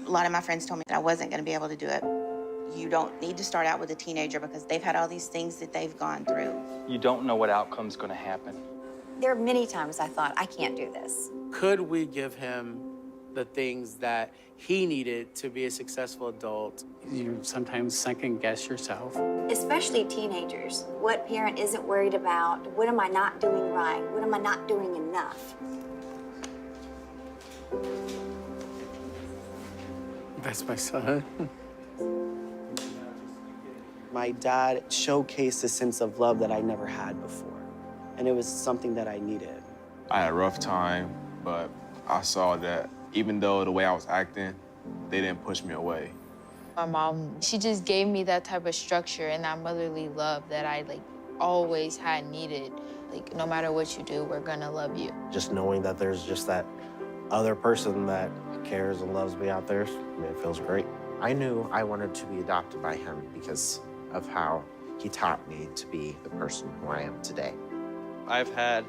A lot of my friends told me that I wasn't going to be able to do it. You don't need to start out with a teenager because they've had all these things that they've gone through. You don't know what outcome's going to happen. There are many times I thought, I can't do this. Could we give him the things that he needed to be a successful adult? You sometimes second guess yourself. Especially teenagers. What parent isn't worried about? What am I not doing right? What am I not doing enough? That's my son. My dad showcased a sense of love that I never had before, and it was something that I needed. I had a rough time, but I saw that even though the way I was acting, they didn't push me away. My mom, she just gave me that type of structure and that motherly love that I always had needed. No matter what you do, we're gonna love you. Just knowing that there's just that other person that cares and loves me out there, it feels great. I knew I wanted to be adopted by him because of how he taught me to be the person who I am today. I've had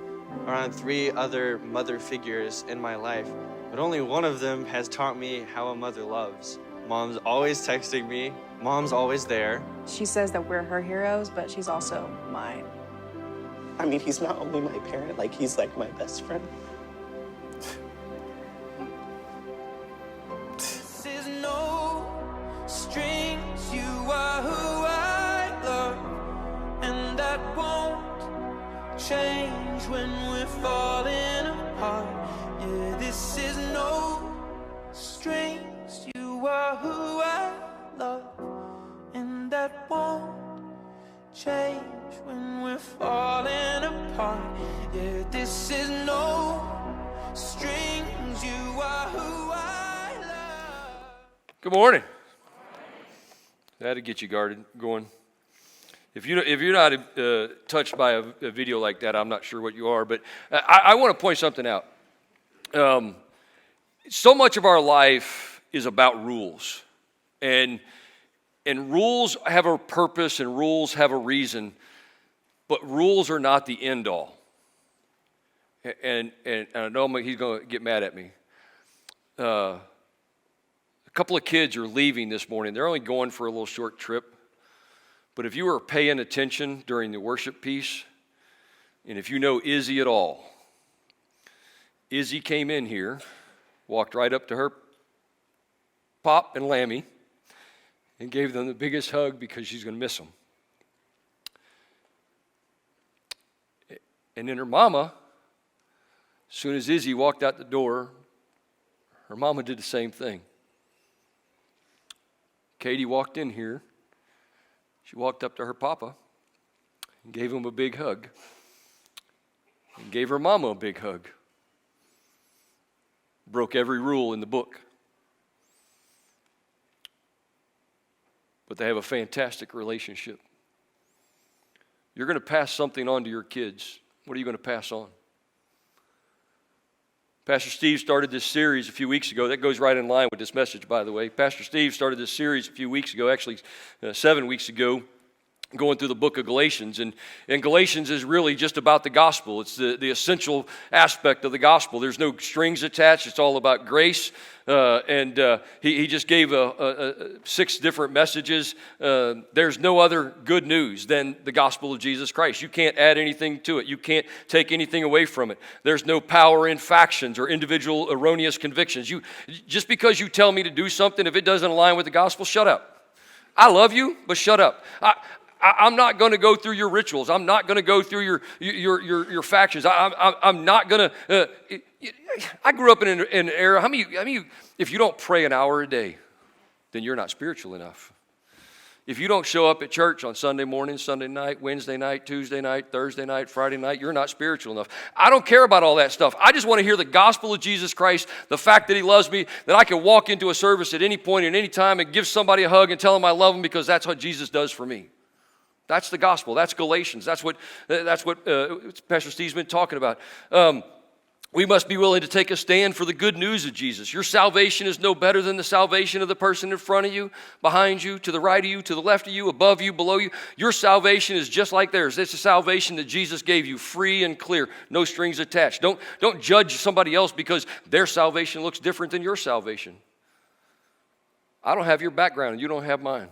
around 3 other mother figures in my life, but only one of them has taught me how a mother loves. Mom's always texting me. Mom's always there. She says that we're her heroes, but she's also mine. I mean, he's not only my parent, he's like my best friend. This is no strings, you are who I love, and that won't change when we're falling apart. Yeah, this is no strings, you are who I love, and that won't change when we're falling apart. Yeah, this is no strings, you are who I love. Good morning. That'll get you going. If you're not touched by a video like that, I'm not sure what you are. But I want to point something out. So much of our life is about rules, and rules have a purpose, and rules have a reason, but rules are not the end all. And I know he's going to get mad at me. A couple of kids are leaving this morning. They're only going for a little short trip. But if you were paying attention during the worship piece, and if you know Izzy at all, Izzy came in here, walked right up to her Pop and Lammy, and gave them the biggest hug because she's going to miss them. And then her mama, as soon as Izzy walked out the door, her mama did the same thing. Katie walked in here. She walked up to her papa and gave him a big hug and gave her mama a big hug. Broke every rule in the book. But they have a fantastic relationship. You're going to pass something on to your kids. What are you going to pass on? Pastor Steve started this series a few weeks ago. That goes right in line with this message, by the way. Pastor Steve started this series a few weeks ago, actually 7 weeks ago, going through the book of Galatians. And Galatians is really just about the gospel. It's the essential aspect of the gospel. There's no strings attached. It's all about grace. He just gave 6 different messages. There's no other good news than the gospel of Jesus Christ. You can't add anything to it. You can't take anything away from it. There's no power in factions or individual erroneous convictions. Just because you tell me to do something, if it doesn't align with the gospel, shut up. I love you, but shut up. I'm not going to go through your rituals. I'm not going to go through your factions. I'm not going to. I grew up in an era. How many of you, if you don't pray an hour a day, then you're not spiritual enough. If you don't show up at church on Sunday morning, Sunday night, Wednesday night, Tuesday night, Thursday night, Friday night, you're not spiritual enough. I don't care about all that stuff. I just want to hear the gospel of Jesus Christ, the fact that he loves me, that I can walk into a service at any point, at any time, and give somebody a hug and tell them I love them because that's what Jesus does for me. That's the gospel. That's Galatians. That's what Pastor Steve's been talking about. We must be willing to take a stand for the good news of Jesus. Your salvation is no better than the salvation of the person in front of you, behind you, to the right of you, to the left of you, above you, below you. Your salvation is just like theirs. It's a salvation that Jesus gave you, free and clear, no strings attached. Don't judge somebody else because their salvation looks different than your salvation. I don't have your background and you don't have mine.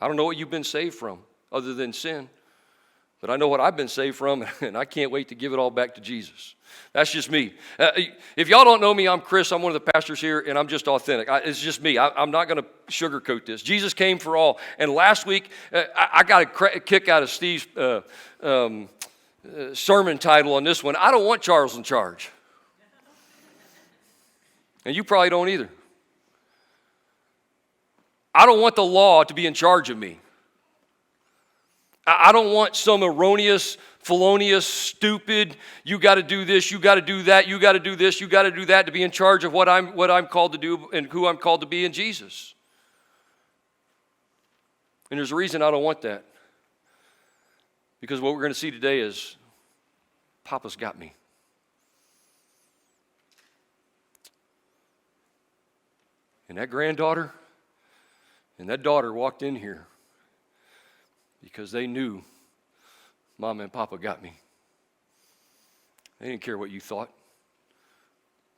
I don't know what you've been saved from other than sin. But I know what I've been saved from, and I can't wait to give it all back to Jesus. That's just me. If y'all don't know me, I'm Chris. I'm one of the pastors here, and I'm just authentic. It's just me. I'm not going to sugarcoat this. Jesus came for all. And last week, I got a kick out of Steve's sermon title on this one. I don't want Charles in charge. And you probably don't either. I don't want the law to be in charge of me. I don't want some erroneous, felonious, stupid, you got to do this, you got to do that, you got to do this, you got to do that to be in charge of what I'm called to do and who I'm called to be in Jesus. And there's a reason I don't want that. Because what we're going to see today is Papa's got me. And that granddaughter and that daughter walked in here because they knew Mama and Papa got me. They didn't care what you thought.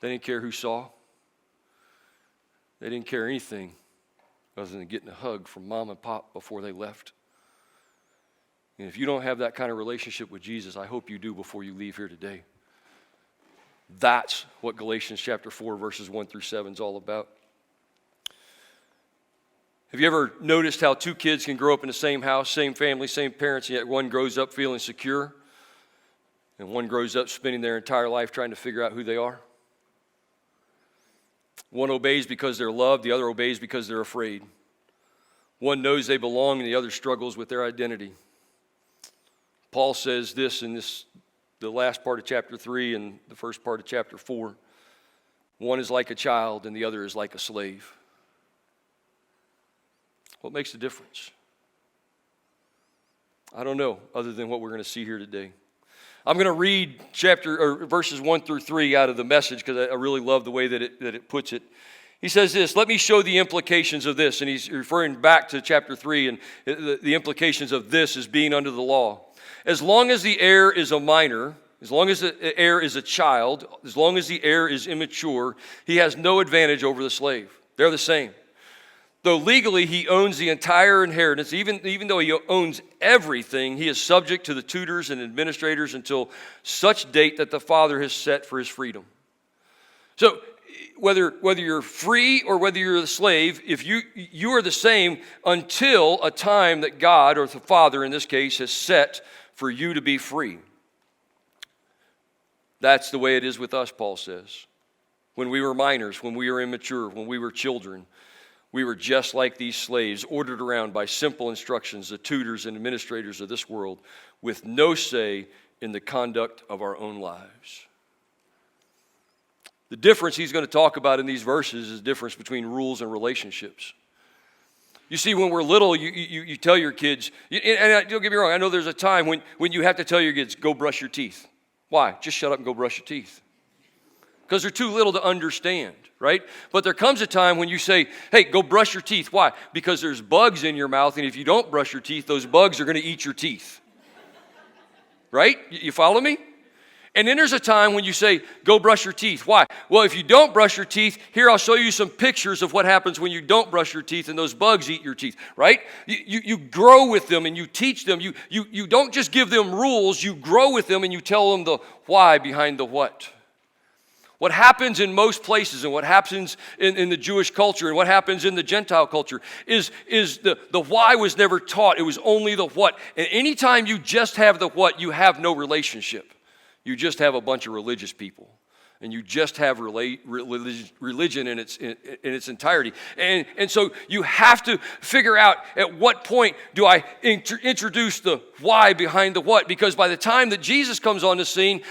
They didn't care who saw. They didn't care anything other than getting a hug from Mom and Pop before they left. And if you don't have that kind of relationship with Jesus, I hope you do before you leave here today. That's what Galatians chapter 4, verses 1 through 7 is all about. Have you ever noticed how two kids can grow up in the same house, same family, same parents, and yet one grows up feeling secure, and one grows up spending their entire life trying to figure out who they are? One obeys because they're loved, the other obeys because they're afraid. One knows they belong, and the other struggles with their identity. Paul says this in the last part of chapter 3 and the first part of chapter 4. One is like a child, and the other is like a slave. What makes the difference? I don't know, other than what we're going to see here today. I'm going to read verses 1 through 3 out of the Message because I really love the way that it puts it. He says this, let me show the implications of this. And he's referring back to chapter 3, and the implications of this is being under the law. As long as the heir is a minor, as long as the heir is a child, as long as the heir is immature, he has no advantage over the slave. They're the same. Though legally he owns the entire inheritance, even though he owns everything, he is subject to the tutors and administrators until such date that the father has set for his freedom. So whether you're free or whether you're a slave, if you are the same until a time that God, or the Father in this case, has set for you to be free. That's the way it is with us, Paul says. When we were minors, when we were immature, when we were children, we were just like these slaves, ordered around by simple instructions, the tutors and administrators of this world, with no say in the conduct of our own lives. The difference he's going to talk about in these verses is the difference between rules and relationships. You see, when we're little, you tell your kids, and don't get me wrong, I know there's a time when you have to tell your kids, go brush your teeth. Why? Just shut up and go brush your teeth. Because they're too little to understand, right? But there comes a time when you say, hey, go brush your teeth. Why? Because there's bugs in your mouth, and if you don't brush your teeth, those bugs are going to eat your teeth. Right? You follow me? And then there's a time when you say, go brush your teeth. Why? Well, if you don't brush your teeth, here I'll show you some pictures of what happens when you don't brush your teeth and those bugs eat your teeth, right? You grow with them and you teach them. You don't just give them rules, you grow with them and you tell them the why behind the what. What happens in most places and what happens in the Jewish culture and what happens in the Gentile culture is the why was never taught. It was only the what. And anytime you just have the what, you have no relationship. You just have a bunch of religious people. And you just have religion in its entirety. And so you have to figure out at what point do I introduce the why behind the what. Because by the time that Jesus comes on the scene,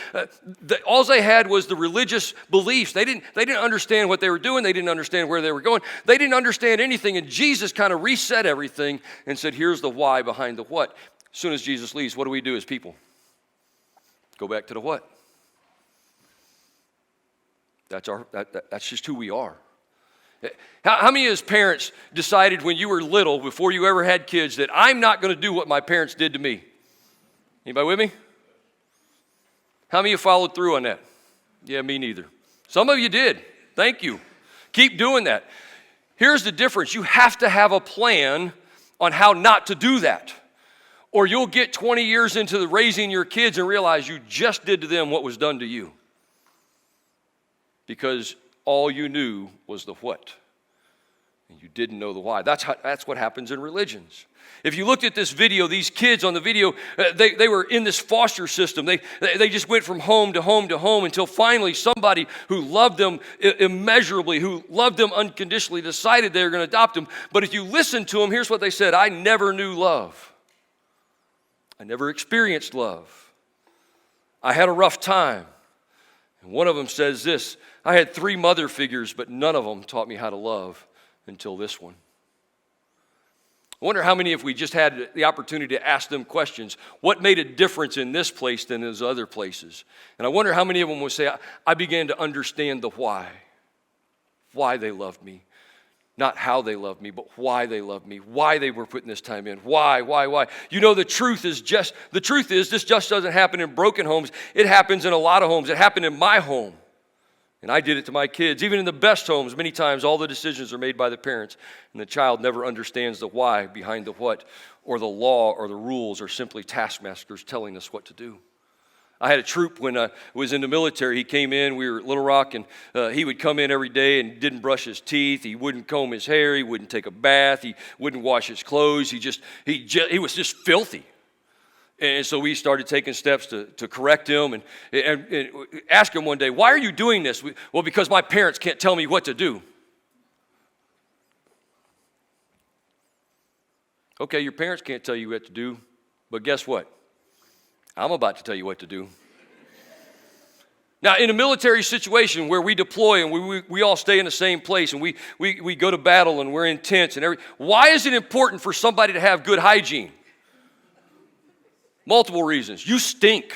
all they had was the religious beliefs. They didn't understand what they were doing. They didn't understand where they were going. They didn't understand anything. And Jesus kind of reset everything and said, here's the why behind the what. As soon as Jesus leaves, what do we do as people? Go back to the what. That's just who we are. How many as parents decided when you were little, before you ever had kids, that I'm not going to do what my parents did to me? Anybody with me? How many of you followed through on that? Yeah, me neither. Some of you did. Thank you. Keep doing that. Here's the difference. You have to have a plan on how not to do that. Or you'll get 20 years into raising your kids and realize you just did to them what was done to you. Because all you knew was the what. And you didn't know the why. That's what happens in religions. If you looked at this video, these kids on the video, they were in this foster system. They just went from home to home to home until finally somebody who loved them immeasurably, who loved them unconditionally, decided they were going to adopt them. But if you listen to them, here's what they said: I never knew love. I never experienced love. I had a rough time. And one of them says this: I had 3 mother figures, but none of them taught me how to love until this one. I wonder how many, if we just had the opportunity to ask them questions, what made a difference in this place than in those other places? And I wonder how many of them would say, I began to understand the why they loved me. Not how they loved me, but why they loved me, why they were putting this time in, why. You know, the truth is this just doesn't happen in broken homes. It happens in a lot of homes. It happened in my home. And I did it to my kids. Even in the best homes, many times all the decisions are made by the parents, and the child never understands the why behind the what, or the law or the rules are simply taskmasters telling us what to do. I had a troop when I was in the military. He came in, we were at Little Rock, and he would come in every day and didn't brush his teeth. He wouldn't comb his hair. He wouldn't take a bath. He wouldn't wash his clothes. He was just filthy. And so we started taking steps to correct him and ask him one day, why are you doing this? Well, because my parents can't tell me what to do. Okay, your parents can't tell you what to do, but guess what? I'm about to tell you what to do. Now, in a military situation where we deploy and we all stay in the same place and we go to battle and we're in tents and why is it important for somebody to have good hygiene? Multiple reasons. You stink.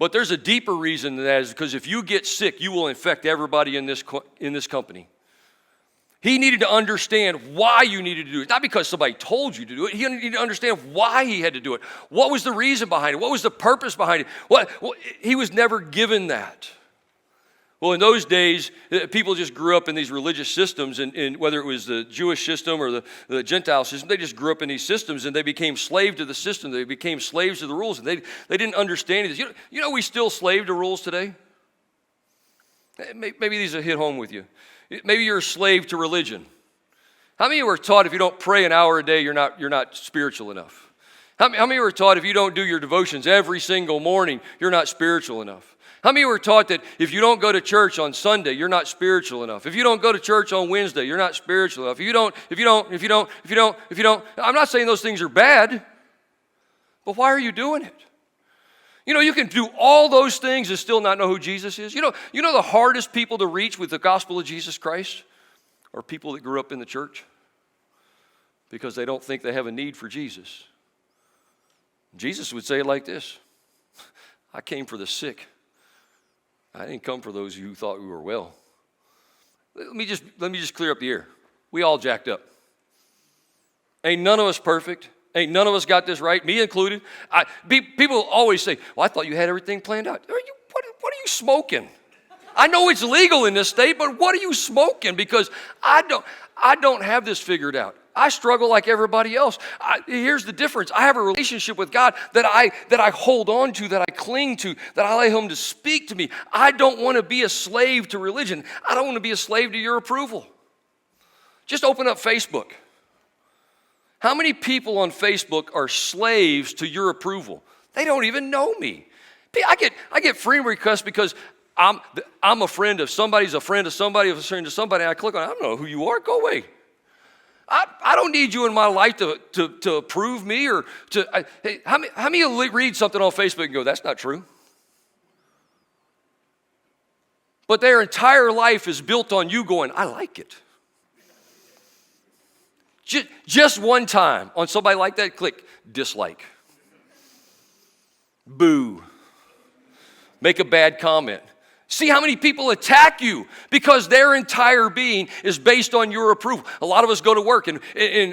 But there's a deeper reason than that, is because if you get sick, you will infect everybody in this company. He needed to understand why you needed to do it. Not because somebody told you to do it. He needed to understand why he had to do it. What was the reason behind it? What was the purpose behind it? He was never given that. Well, in those days, people just grew up in these religious systems, and whether it was the Jewish system or the Gentile system, they just grew up in these systems, and they became slave to the system. They became slaves to the rules, and they didn't understand it. You know we still slave to rules today? Maybe these will hit home with you. Maybe you're a slave to religion. How many of you were taught if you don't pray an hour a day, you're not spiritual enough? How many were taught if you don't do your devotions every single morning, you're not spiritual enough? How many were taught that if you don't go to church on Sunday, you're not spiritual enough? If you don't go to church on Wednesday, you're not spiritual enough. If you don't, I'm not saying those things are bad, but why are you doing it? You know, you can do all those things and still not know who Jesus is. You know the hardest people to reach with the gospel of Jesus Christ are people that grew up in the church because they don't think they have a need for Jesus. Jesus would say it like this: I came for the sick. I didn't come for those who thought we were well. Let me just clear up the air. We all jacked up. Ain't none of us perfect. Ain't none of us got this right, me included. People always say, well, I thought you had everything planned out. What are you smoking? I know it's legal in this state, but what are you smoking? Because I don't have this figured out. I struggle like everybody else. Here's the difference. I have a relationship with God that I hold on to, that I cling to, that I allow Him to speak to me. I don't want to be a slave to religion. I don't want to be a slave to your approval. Just open up Facebook. How many people on Facebook are slaves to your approval? They don't even know me. I get friend requests because I'm a friend of somebody's a friend of somebody, a friend of somebody, and I click on it. I don't know who you are. Go away. I don't need you in my life to approve me or to. Hey, how many of you read something on Facebook and go, that's not true? But their entire life is built on you going, I like it. Just one time on somebody like that, click dislike. Boo. Make a bad comment. See how many people attack you because their entire being is based on your approval. A lot of us go to work and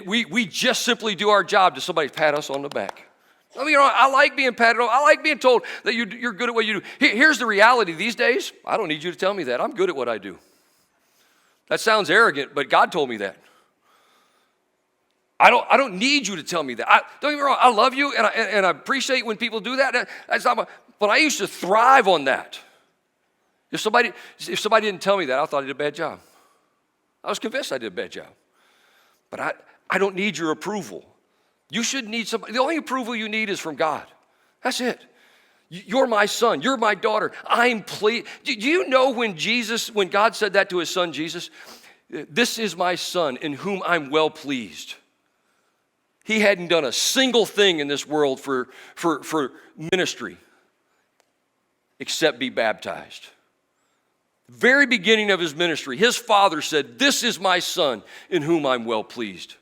we just simply do our job. Does somebody pat us on the back? I mean, I like being patted on. I like being told that you're good at what you do. Here's the reality these days. I don't need you to tell me that. I'm good at what I do. That sounds arrogant, but God told me that. I don't need you to tell me that. Don't get me wrong, I love you, and I appreciate when people do that. That's not but I used to thrive on that. If somebody didn't tell me that, I thought I did a bad job. I was convinced I did a bad job. But I don't need your approval. You should need somebody. The only approval you need is from God. That's it. You're my son. You're my daughter. I'm pleased. Do you know when God said that to his son Jesus? This is my son in whom I'm well pleased. He hadn't done a single thing in this world for ministry except be baptized. Very beginning of his ministry, his father said, this is my son in whom I'm well pleased.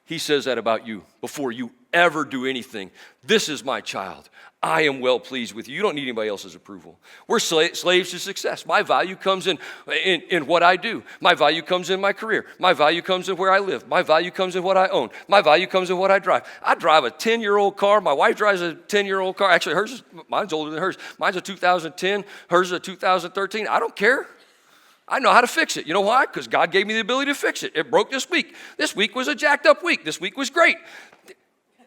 He says that about you before you ever do anything. This is my child. I am well pleased with you. You don't need anybody else's approval. We're slaves to success. My value comes in what I do. My value comes in my career. My value comes in where I live. My value comes in what I own. My value comes in what I drive. I drive a 10-year-old car. My wife drives a 10-year-old car. Actually, mine's older than hers. Mine's a 2010. Hers is a 2013. I don't care. I know how to fix it. You know why? Because God gave me the ability to fix it. It broke this week. This week was a jacked up week. This week was great.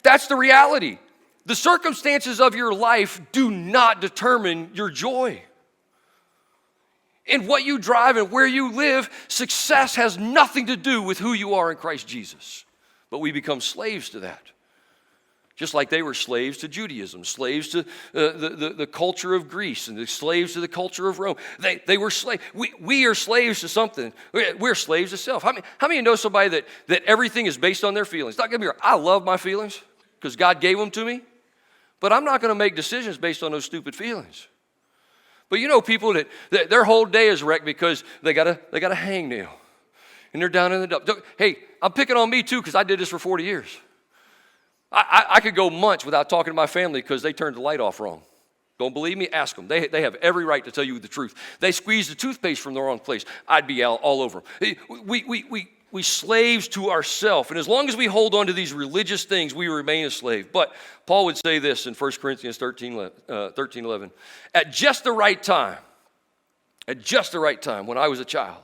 That's the reality. The circumstances of your life do not determine your joy. In what you drive and where you live, success has nothing to do with who you are in Christ Jesus. But we become slaves to that. Just like they were slaves to Judaism, slaves to the culture of Greece, and the slaves to the culture of Rome. They were slaves. We are slaves to something. We're slaves to self. How many of you know somebody that everything is based on their feelings? Don't get me wrong, I love my feelings because God gave them to me, but I'm not going to make decisions based on those stupid feelings. But you know people that their whole day is wrecked because they got a hangnail, and they're down in the dump. Hey, I'm picking on me too because I did this for 40 years. I could go months without talking to my family because they turned the light off wrong. Don't believe me? Ask them. They have every right to tell you the truth. They squeezed the toothpaste from the wrong place. I'd be all over them. We slaves to ourselves. And as long as we hold on to these religious things, we remain a slave. But Paul would say this in 1 Corinthians 13:11. At just the right time, when I was a child,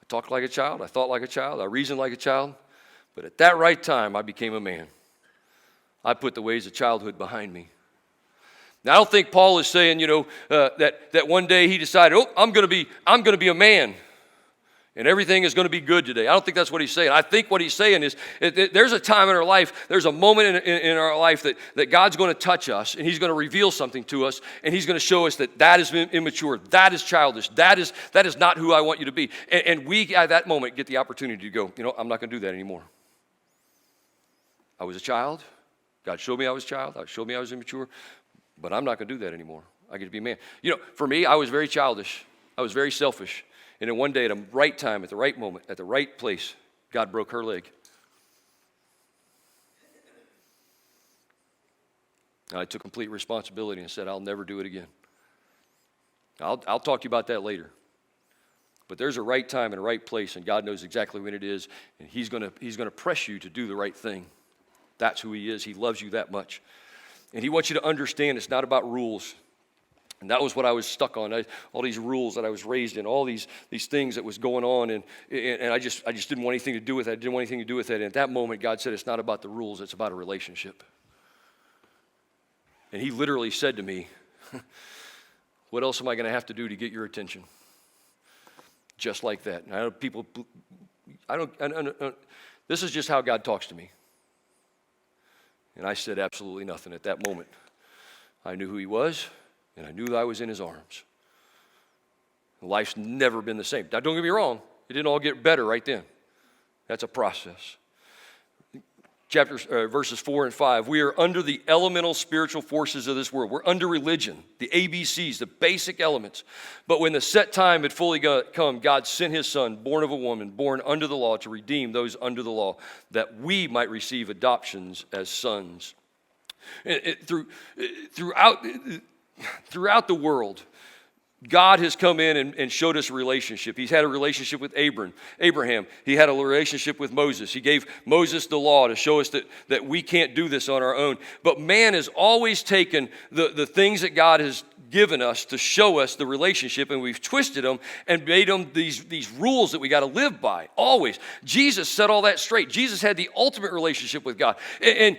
I talked like a child, I thought like a child, I reasoned like a child. But at that right time, I became a man. I put the ways of childhood behind me. Now, I don't think Paul is saying, that one day he decided, I'm going to be a man, and everything is going to be good today. I don't think that's what he's saying. I think what he's saying is there's a time in our life, there's a moment in our life that God's going to touch us, and he's going to reveal something to us, and he's going to show us that is immature, that is childish, that is not who I want you to be. And we, at that moment, get the opportunity to go, I'm not going to do that anymore. I was a child. God showed me I was a child. God showed me I was immature. But I'm not going to do that anymore. I get to be a man. For me, I was very childish. I was very selfish. And then one day, at the right time, at the right moment, at the right place, God broke her leg. And I took complete responsibility and said, I'll never do it again. I'll talk to you about that later. But there's a right time and a right place, and God knows exactly when it is, and He's going to press you to do the right thing. That's who He is. He loves you that much. And He wants you to understand it's not about rules. And that was what I was stuck on. All these rules that I was raised in, all these things that was going on, and I just didn't want anything to do with it. I didn't want anything to do with it. And at that moment, God said, it's not about the rules, it's about a relationship. And He literally said to me, what else am I going to have to do to get your attention? Just like that. And I know people, this is just how God talks to me. And I said absolutely nothing at that moment. I knew who He was, and I knew that I was in His arms. Life's never been the same. Now, don't get me wrong. It didn't all get better right then. That's a process. Verses 4 and 5. We are under the elemental spiritual forces of this world. We're under religion, the ABCs, the basic elements. But when the set time had fully come, God sent His Son, born of a woman, born under the law, to redeem those under the law, that we might receive adoptions as sons. Throughout the world, God has come in and showed us a relationship. He's had a relationship with Abraham. He had a relationship with Moses. He gave Moses the law to show us that we can't do this on our own. But man has always taken the things that God has given us to show us the relationship, and we've twisted them and made them these rules that we got to live by, always. Jesus set all that straight. Jesus had the ultimate relationship with God, and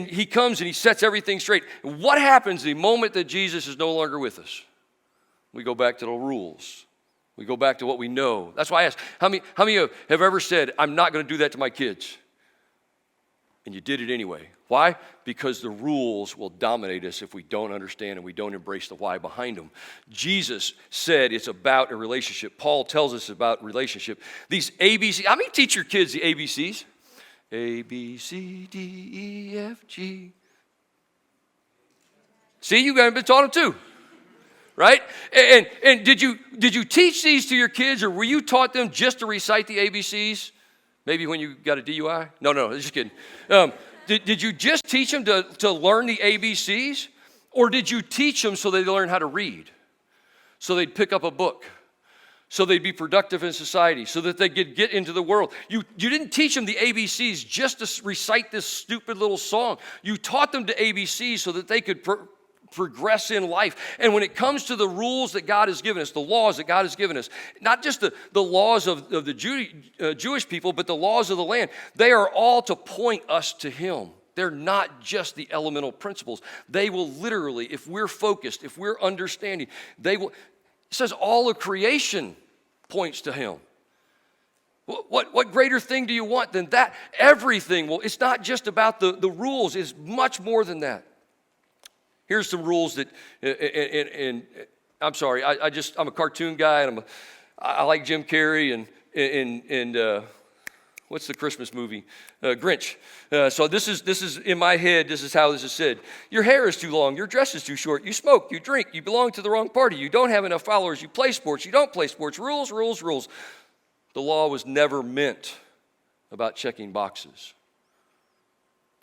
he comes and he sets everything straight. What happens the moment that Jesus is no longer with us? We go back to the rules. We go back to what we know. That's why I asked, how many of you have ever said, I'm not going to do that to my kids? And you did it anyway. Why? Because the rules will dominate us if we don't understand and we don't embrace the why behind them. Jesus said it's about a relationship. Paul tells us about relationship. These ABCs, how many teach your kids the ABCs? A, B, C, D, E, F, G. See, you guys have been taught them too. Right? And did you teach these to your kids, or were you taught them just to recite the ABCs? Maybe when you got a DUI? No, just kidding. Did you just teach them to learn the ABCs? Or did you teach them so they'd learn how to read? So they'd pick up a book? So they'd be productive in society? So that they could get into the world? You didn't teach them the ABCs just to recite this stupid little song. You taught them the ABCs so that they could progress in life. And when it comes to the rules that God has given us, the laws that God has given us, not just the laws of the Jewish people, but the laws of the land, they are all to point us to Him. They're not just the elemental principles. They will literally, if we're focused, if we're understanding, it says all of creation points to Him. What greater thing do you want than that? Everything. Well, it's not just about the rules. It's much more than that. Here's some rules that, and I'm sorry, I'm a cartoon guy, and I like Jim Carrey and what's the Christmas movie? Grinch. So this is in my head. This is how this is said. Your hair is too long. Your dress is too short. You smoke. You drink. You belong to the wrong party. You don't have enough followers. You play sports. You don't play sports. Rules, rules, rules. The law was never meant about checking boxes.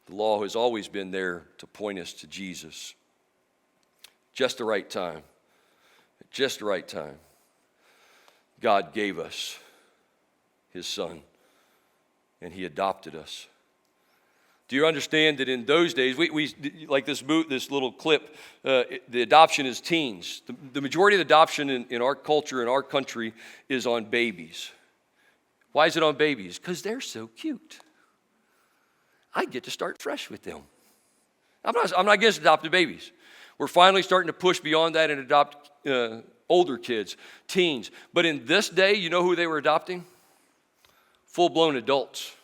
The law has always been there to point us to Jesus. Just the right time. At just the right time. God gave us His Son, and He adopted us. Do you understand that in those days, we like this little clip, the adoption is teens. The majority of the adoption in our culture, in our country, is on babies. Why is it on babies? Because they're so cute. I get to start fresh with them. I'm not against adopted babies. We're finally starting to push beyond that and adopt older kids, teens. But in this day, you know who they were adopting? Full-blown adults.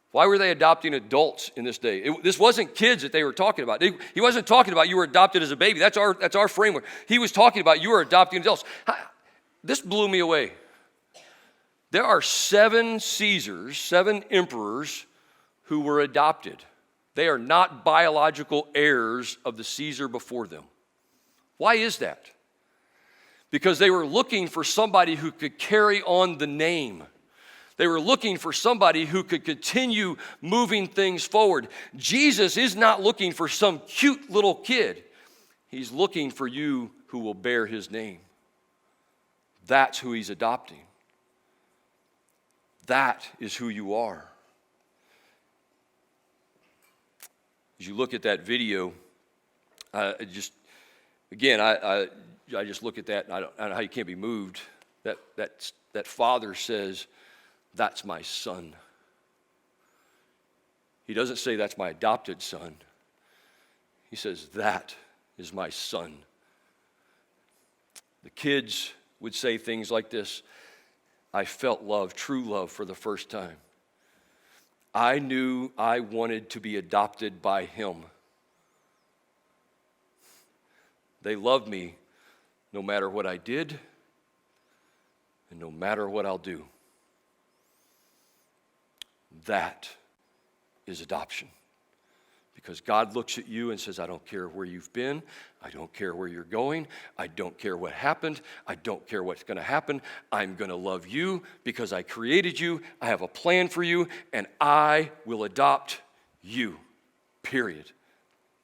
Why were they adopting adults in this day? This wasn't kids that they were talking about. He wasn't talking about you were adopted as a baby. That's our framework. He was talking about you were adopting adults. This blew me away. There are 7 Caesars, 7 emperors who were adopted. They are not biological heirs of the Caesar before them. Why is that? Because they were looking for somebody who could carry on the name. They were looking for somebody who could continue moving things forward. Jesus is not looking for some cute little kid. He's looking for you who will bear His name. That's who He's adopting. That is who you are. As you look at that video, I just look at that and I don't know how you can't be moved. That father says, "That's my son." He doesn't say that's my adopted son. He says, "That is my son." The kids would say things like this: "I felt love, true love, for the first time. I knew I wanted to be adopted by Him. They loved me no matter what I did and no matter what I'll do." That is adoption. Because God looks at you and says, "I don't care where you've been. I don't care where you're going. I don't care what happened. I don't care what's going to happen. I'm going to love you because I created you. I have a plan for you, and I will adopt you." Period.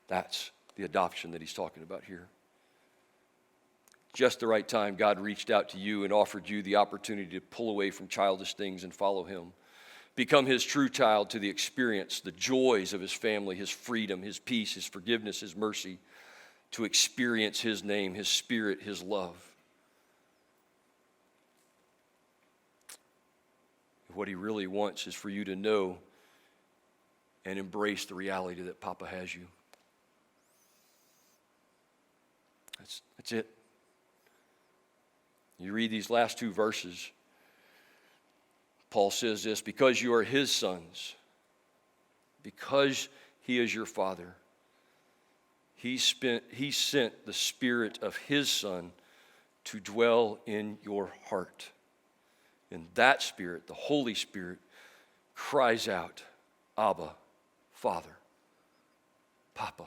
That's the adoption that He's talking about here. Just the right time, God reached out to you and offered you the opportunity to pull away from childish things and follow Him. Become His true child to the experience, the joys of His family, His freedom, His peace, His forgiveness, His mercy. to experience His name, His Spirit, His love. What He really wants is for you to know and embrace the reality that Papa has you. That's it. You read these last two verses, Paul says this, because you are His sons, because He is your Father, He sent the Spirit of His Son to dwell in your heart. And that Spirit, the Holy Spirit, cries out, Abba, Father, Papa,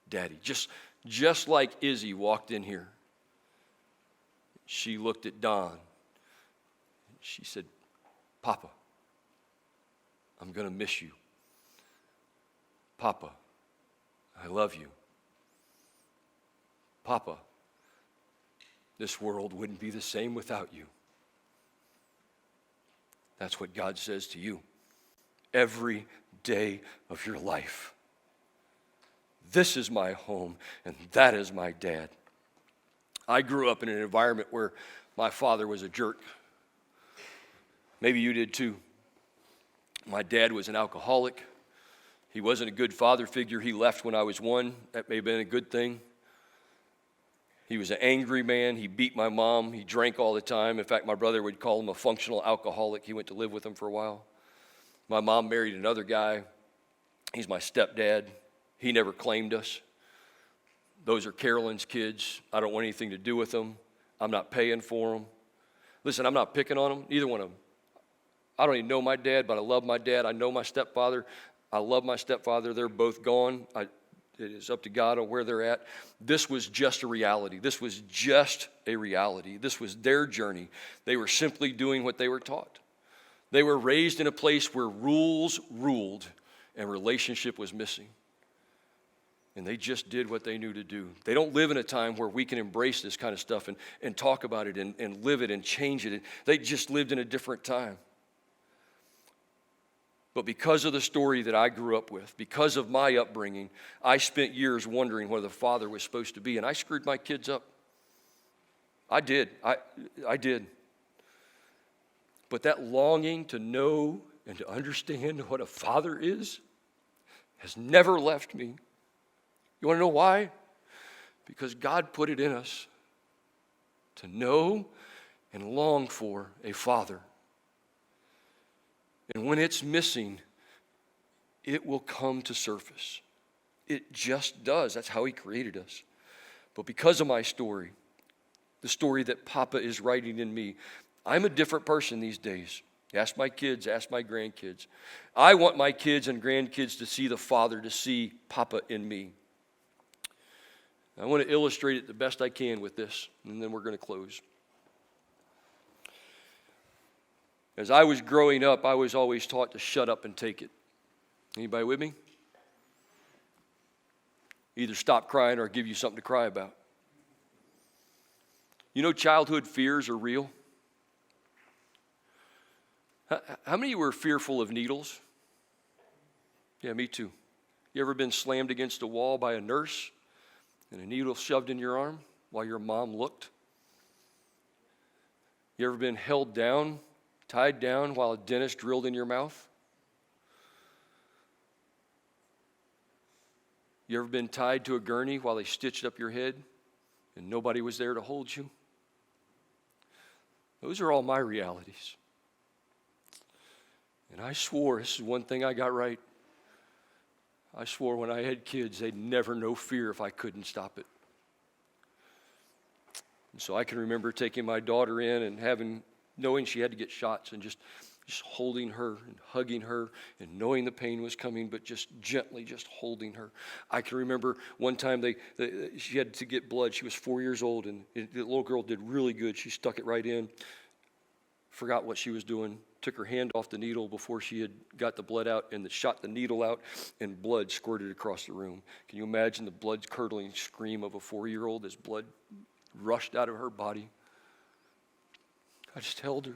Daddy. Just like Izzy walked in here. She looked at Don. She said, Papa, I'm going to miss you. Papa, I love you. Papa, this world wouldn't be the same without you. That's what God says to you every day of your life. This is my home, and that is my dad. I grew up in an environment where my father was a jerk. Maybe you did too. My dad was an alcoholic. He wasn't a good father figure. He left when I was 1. That may have been a good thing. He was an angry man. He beat my mom. He drank all the time. In fact, my brother would call him a functional alcoholic. He went to live with him for a while. My mom married another guy. He's my stepdad. He never claimed us. Those are Carolyn's kids. I don't want anything to do with them. I'm not paying for them. Listen, I'm not picking on them, either one of them. I don't even know my dad, but I love my dad. I know my stepfather. I love my stepfather. They're both gone. It is up to God on where they're at. This was just a reality. This was just a reality. This was their journey. They were simply doing what they were taught. They were raised in a place where rules ruled and relationship was missing. And they just did what they knew to do. They don't live in a time where we can embrace this kind of stuff and talk about it and live it and change it. They just lived in a different time. But because of the story that I grew up with, because of my upbringing, I spent years wondering what a father was supposed to be, and I screwed my kids up. I did. I did. But that longing to know and to understand what a father is has never left me. You want to know why? Because God put it in us to know and long for a father. And when it's missing, it will come to surface. It just does. That's how He created us. But because of my story, the story that Papa is writing in me, I'm a different person these days. Ask my kids, ask my grandkids. I want my kids and grandkids to see the Father, to see Papa in me. I want to illustrate it the best I can with this, and then we're going to close. As I was growing up, I was always taught to shut up and take it. Anybody with me? Either stop crying or give you something to cry about. You know, childhood fears are real. How many of you were fearful of needles? Yeah, me too. You ever been slammed against a wall by a nurse and a needle shoved in your arm while your mom looked? You ever been held down, tied down while a dentist drilled in your mouth? You ever been tied to a gurney while they stitched up your head and nobody was there to hold you? Those are all my realities. And I swore, this is one thing I got right. I swore when I had kids, they'd never know fear if I couldn't stop it. And so I can remember taking my daughter in and knowing she had to get shots and just holding her and hugging her and knowing the pain was coming, but just gently just holding her. I can remember one time she had to get blood. She was 4 years old, and the little girl did really good. She stuck it right in, forgot what she was doing, took her hand off the needle before she had got the blood out, and shot the needle out, and blood squirted across the room. Can you imagine the blood-curdling scream of a 4-year-old as blood rushed out of her body? I just held her.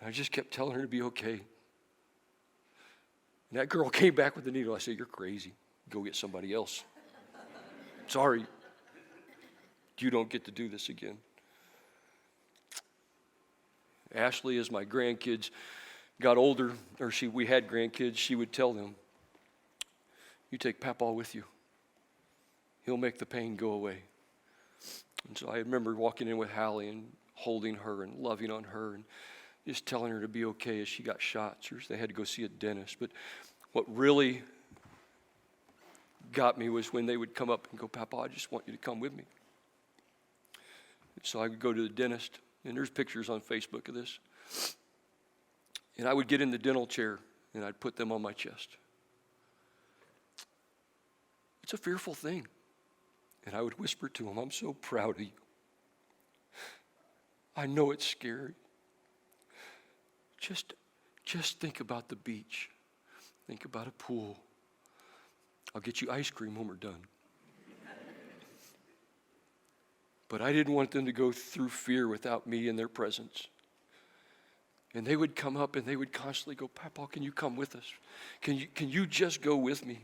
I just kept telling her to be okay. And that girl came back with the needle. I said, "You're crazy. Go get somebody else." Sorry. You don't get to do this again. Ashley, as my grandkids got older, or we had grandkids, she would tell them, you take Papa with you. He'll make the pain go away. And so I remember walking in with Hallie and holding her and loving on her and just telling her to be okay as she got shots or they had to go see a dentist. But what really got me was when they would come up and go, Papa, I just want you to come with me. And so I would go to the dentist, and there's pictures on Facebook of this. And I would get in the dental chair, and I'd put them on my chest. It's a fearful thing. And I would whisper to them, I'm so proud of you. I know it's scary. Just think about the beach. Think about a pool. I'll get you ice cream when we're done. But I didn't want them to go through fear without me in their presence. And they would come up and they would constantly go, Papa, can you come with us? Can you just go with me?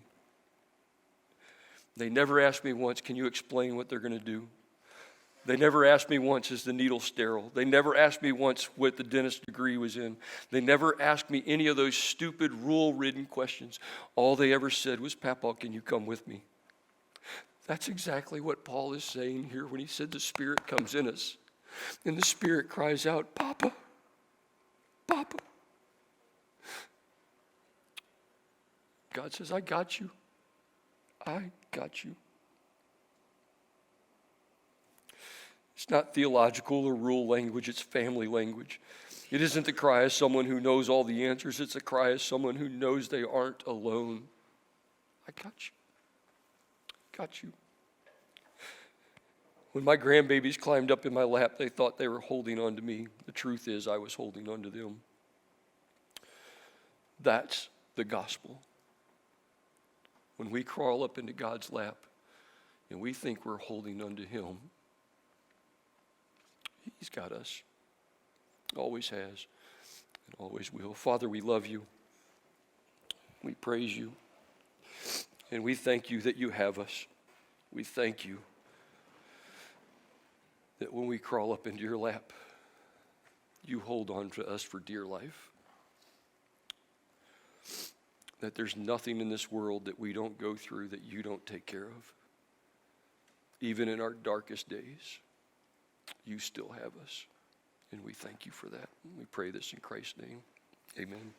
They never asked me once, can you explain what they're going to do? They never asked me once, is the needle sterile? They never asked me once what the dentist degree was in. They never asked me any of those stupid rule-ridden questions. All they ever said was, Papa, can you come with me? That's exactly what Paul is saying here when he said the Spirit comes in us. And the Spirit cries out, Papa, Papa. God says, I got you. I got you. It's not theological or rule language, it's family language. It isn't the cry of someone who knows all the answers, it's a cry of someone who knows they aren't alone. I got you. Got you. When my grandbabies climbed up in my lap, they thought they were holding on to me. The truth is, I was holding on to them. That's the gospel. When we crawl up into God's lap and we think we're holding on to Him, He's got us. Always has and always will. Father, we love you. We praise you. And we thank you that you have us. We thank you that when we crawl up into your lap, you hold on to us for dear life. That there's nothing in this world that we don't go through that you don't take care of. Even in our darkest days, you still have us. And we thank you for that. We pray this in Christ's name. Amen.